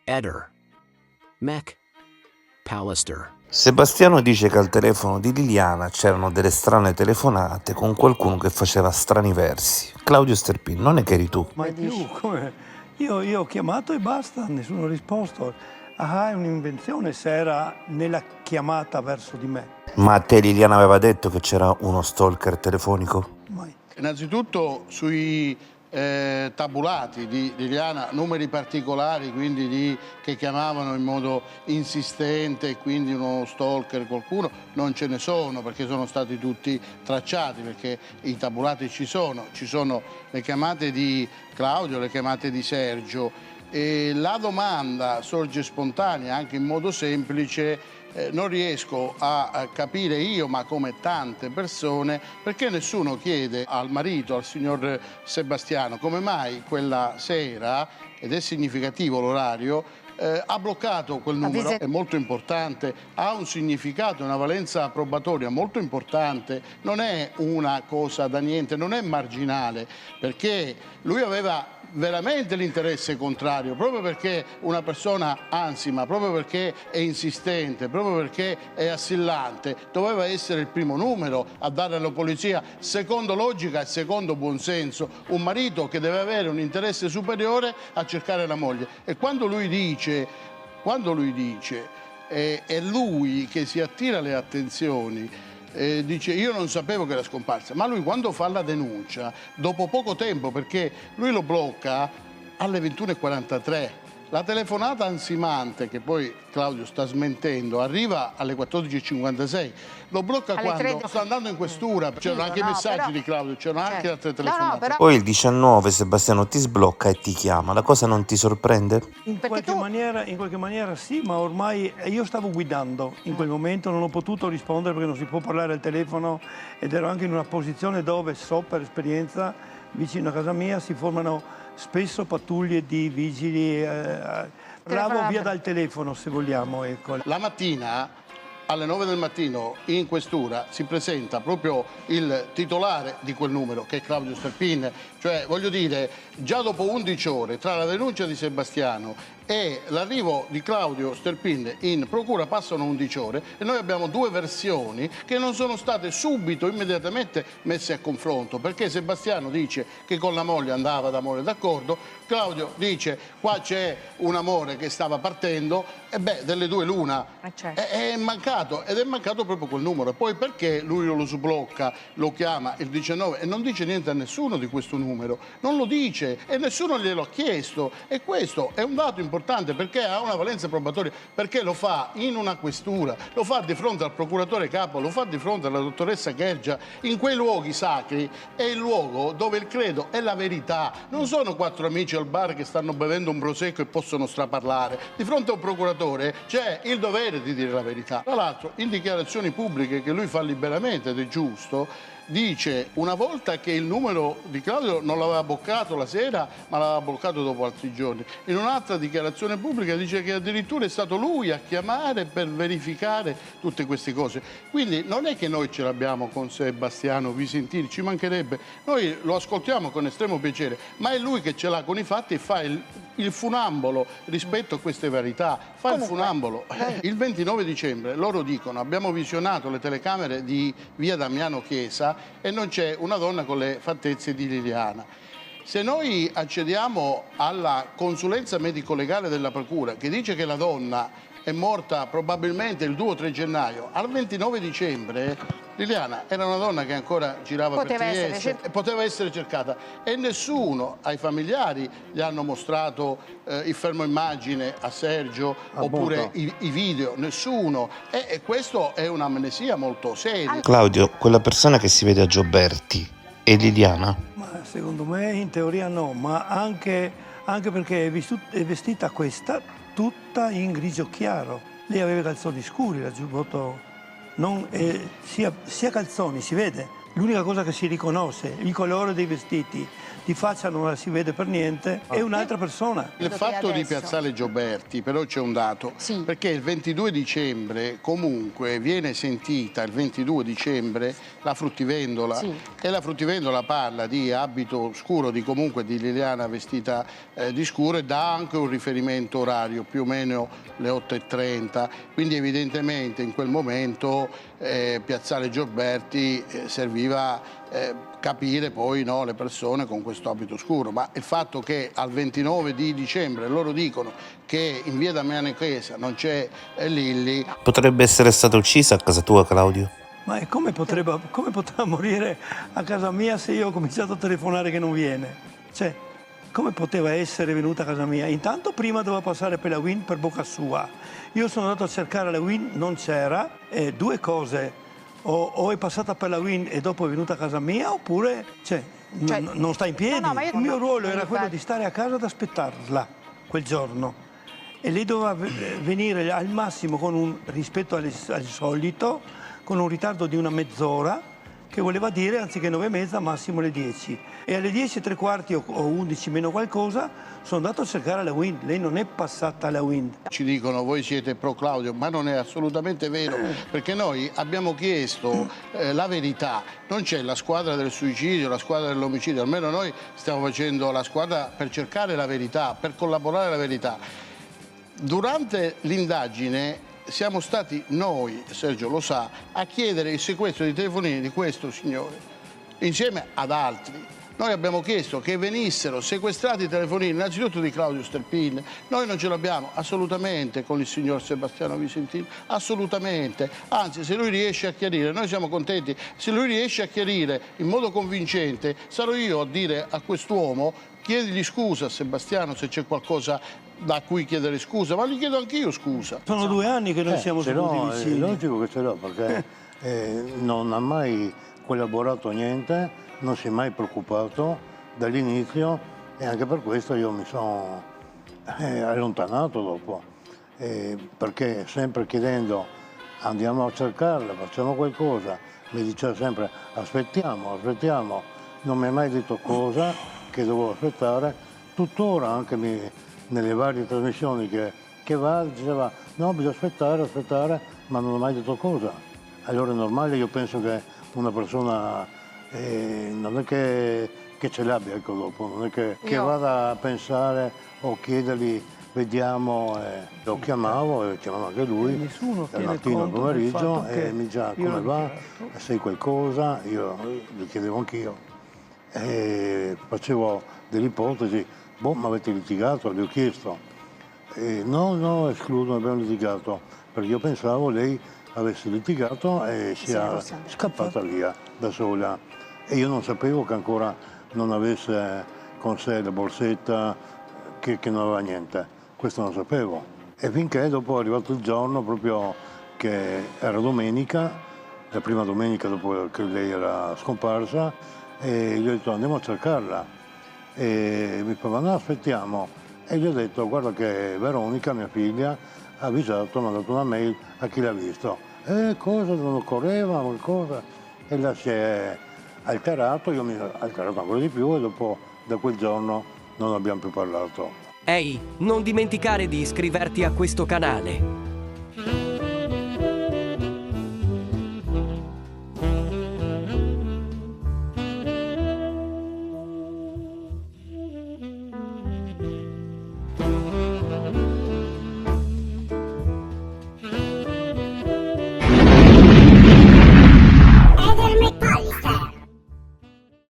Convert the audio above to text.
Eder. Mech. Pallister. Sebastiano dice che al telefono di Liliana c'erano delle strane telefonate con qualcuno che faceva strani versi. Claudio Sterpin, non è che eri tu? Mai più, come? Io ho chiamato e basta, nessuno ha risposto. Ah, è un'invenzione se era nella chiamata verso di me. Ma a te Liliana aveva detto che c'era uno stalker telefonico? Mai. Innanzitutto sui tabulati di Liliana, numeri particolari, quindi che chiamavano in modo insistente, quindi uno stalker, qualcuno, non ce ne sono, perché sono stati tutti tracciati, perché i tabulati ci sono le chiamate di Claudio, le chiamate di Sergio. E la domanda sorge spontanea, anche in modo semplice. Non riesco a capire io, ma come tante persone, perché nessuno chiede al marito, al signor Sebastiano, come mai quella sera, ed è significativo l'orario, ha bloccato quel numero, è molto importante, ha un significato, una valenza probatoria molto importante, non è una cosa da niente, non è marginale, perché lui aveva veramente l'interesse contrario, proprio perché una persona ansima, proprio perché è insistente, proprio perché è assillante, doveva essere il primo numero a dare alla polizia, secondo logica e secondo buonsenso, un marito che deve avere un interesse superiore a cercare la moglie. E quando lui dice è lui che si attira le attenzioni, dice io non sapevo che era scomparsa, ma lui quando fa la denuncia, dopo poco tempo, perché lui lo blocca alle 21:43, la telefonata ansimante, che poi Claudio sta smentendo, arriva alle 14:56, lo blocca alle quando 30. Sta andando in questura, c'erano anche i messaggi di Claudio, c'erano anche altre telefonate. Poi il 19 Sebastiano ti sblocca e ti chiama, la cosa non ti sorprende? In qualche maniera sì, ma ormai io stavo guidando in quel momento, non ho potuto rispondere perché non si può parlare al telefono ed ero anche in una posizione dove so per esperienza, vicino a casa mia si formano spesso pattuglie di vigili, bravo via dal telefono se vogliamo. Ecco. La mattina alle 9 del mattino in questura si presenta proprio il titolare di quel numero, che è Claudio Sterpin, cioè voglio dire già dopo 11 ore tra la denuncia di Sebastiano e l'arrivo di Claudio Sterpin in procura passano 11 ore e noi abbiamo due versioni che non sono state subito, immediatamente messe a confronto, perché Sebastiano dice che con la moglie andava d'amore d'accordo, Claudio dice qua c'è un amore che stava partendo e beh, delle due l'una è mancato ed è mancato proprio quel numero. E poi perché lui lo sblocca, lo chiama il 19 e non dice niente a nessuno di questo numero, non lo dice e nessuno glielo ha chiesto, e questo è un dato importante perché ha una valenza probatoria, perché lo fa in una questura, lo fa di fronte al procuratore capo, lo fa di fronte alla dottoressa Gergia, in quei luoghi sacri, è il luogo dove il credo è la verità, non sono quattro amici al bar che stanno bevendo un prosecco e possono straparlare. Di fronte a un procuratore c'è il dovere di dire la verità. Tra l'altro, in dichiarazioni pubbliche che lui fa liberamente ed è giusto, dice una volta che il numero di Claudio non l'aveva bloccato la sera, ma l'aveva bloccato dopo altri giorni. In un'altra dichiarazione pubblica dice che addirittura è stato lui a chiamare per verificare tutte queste cose. Quindi non è che noi ce l'abbiamo con Sebastiano Visentini, ci mancherebbe. Noi lo ascoltiamo con estremo piacere, ma è lui che ce l'ha con i fatti e fa il funambolo rispetto a queste verità. Fa il funambolo. Il 29 dicembre loro dicono abbiamo visionato le telecamere di via Damiano Chiesa e non c'è una donna con le fattezze di Liliana. Se noi accediamo alla consulenza medico-legale della Procura, che dice che la donna è morta probabilmente il 2 o 3 gennaio, al 29 dicembre Liliana era una donna che ancora girava per Trieste e poteva essere cercata e nessuno, ai familiari, gli hanno mostrato il fermo immagine a Sergio oppure i video, nessuno. E questo è un'amnesia molto seria. Claudio, quella persona che si vede a Gioberti è Liliana? Ma secondo me in teoria no, ma anche perché è vestita questa tutta in grigio chiaro. Lei aveva i calzoni scuri, la giubbotto sia calzoni, si vede. L'unica cosa che si riconosce, il colore dei vestiti, di faccia non la si vede per niente, è un'altra persona. Il fatto di Piazzale Gioberti, però c'è un dato, Sì. perché il 22 dicembre comunque viene sentita, il 22 dicembre, la fruttivendola, Sì. e la fruttivendola parla di abito scuro, di comunque di Liliana vestita di scuro, e dà anche un riferimento orario, più o meno le 8:30, quindi evidentemente in quel momento Piazzale Gioberti serviva capire poi, no, le persone con questo abito scuro, ma il fatto che al 29 di dicembre loro dicono che in via Damiano Chiesa non c'è Lilli. Potrebbe essere stata uccisa a casa tua, Claudio? Ma come poteva morire a casa mia se io ho cominciato a telefonare che non viene? Cioè, come poteva essere venuta a casa mia? Intanto prima doveva passare per la Win per bocca sua. Io sono andato a cercare la Win, non c'era. Due cose, o è passata per la Win e dopo è venuta a casa mia, oppure non sta in piedi. No, ma io Il mio ruolo era infatti. quello di stare a casa ad aspettarla quel giorno. E lei doveva venire al massimo rispetto al solito, con un ritardo di una mezz'ora, che voleva dire anziché 9:30 massimo le 10. E alle 10:15 o 11 meno qualcosa sono andato a cercare la Wind. Lei non è passata alla Wind. Ci dicono voi siete pro Claudio, ma non è assolutamente vero, perché noi abbiamo chiesto la verità. Non c'è la squadra del suicidio, la squadra dell'omicidio, almeno noi stiamo facendo la squadra per cercare la verità, per collaborare alla verità. Durante l'indagine siamo stati noi, Sergio lo sa, a chiedere il sequestro di telefonini di questo signore, insieme ad altri. Noi abbiamo chiesto che venissero sequestrati i telefonini, innanzitutto di Claudio Sterpin. Noi non ce l'abbiamo assolutamente con il signor Sebastiano Vicentini, assolutamente. Anzi, se lui riesce a chiarire, noi siamo contenti. Se lui riesce a chiarire in modo convincente, sarò io a dire a quest'uomo: chiedigli scusa a Sebastiano se c'è qualcosa da cui chiedere scusa, ma gli chiedo anch'io scusa. Sono 2 anni che noi siamo ce seduti l'ho, è vicini. logico che ce l'ho, perché non ha mai collaborato niente, non si è mai preoccupato dall'inizio, e anche per questo io mi sono allontanato dopo, perché sempre chiedendo andiamo a cercarla, facciamo qualcosa, mi diceva sempre aspettiamo, non mi ha mai detto cosa che dovevo aspettare. Tuttora anche nelle varie trasmissioni che va diceva no, bisogna aspettare, ma non ha mai detto cosa. Allora è normale, io penso che una persona non è che ce l'abbia, ecco, dopo, non è che vada a pensare o chiedergli vediamo, lo chiamavo e chiamavo anche lui Nessuno al tiene mattino, al conto del pomeriggio, fatto che e mi diceva io come l'ho va, dichiarato. sai qualcosa, io gli chiedevo anch'io. E facevo delle ipotesi, boh, ma avete litigato? Le ho chiesto. No, escludo, non abbiamo litigato, perché io pensavo lei avesse litigato e sia scappata via da sola. E io non sapevo che ancora non avesse con sé la borsetta, che non aveva niente. Questo non sapevo. E finché dopo è arrivato il giorno proprio che era domenica, la prima domenica dopo che lei era scomparsa, e gli ho detto andiamo a cercarla. E mi fa no, aspettiamo. E gli ho detto guarda che Veronica, mia figlia, ha avvisato, mi ha dato una mail a chi l'ha visto. Cosa, non occorreva, qualcosa? E là si è alterato, io mi sono alterato ancora di più, e dopo da quel giorno non abbiamo più parlato. Ehi, non dimenticare di iscriverti a questo canale.